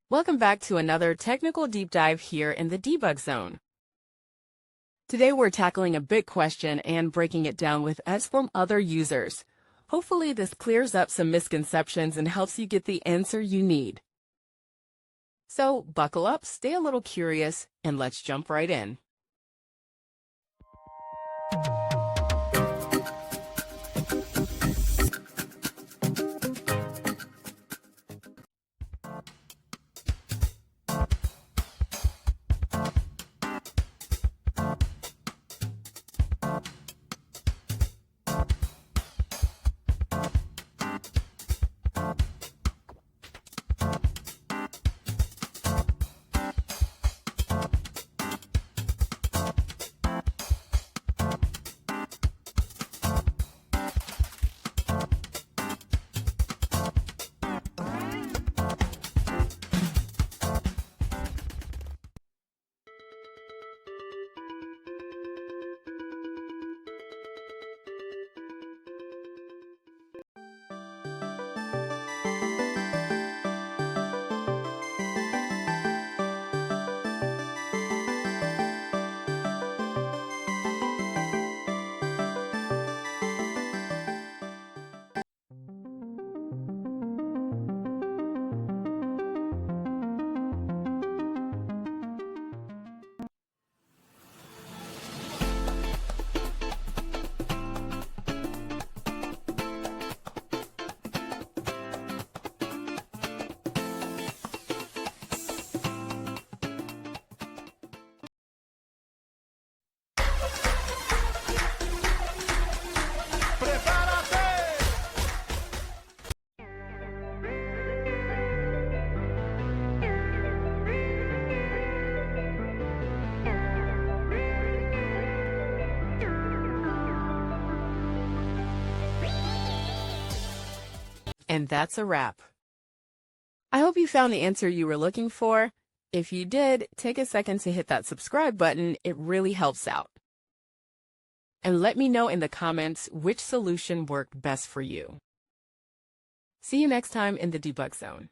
Welcome back to another technical deep dive here in the debug zone. Today we're tackling a big question and breaking it down with us from other users. Hopefully this clears up some misconceptions and helps you get the answer you need. So buckle up, stay a little curious, and let's jump right in. And that's a wrap. I hope you found the answer you were looking for. If you did, take a second to hit that subscribe button. It really helps out. And let me know in the comments which solution worked best for you. See you next time in the debug zone.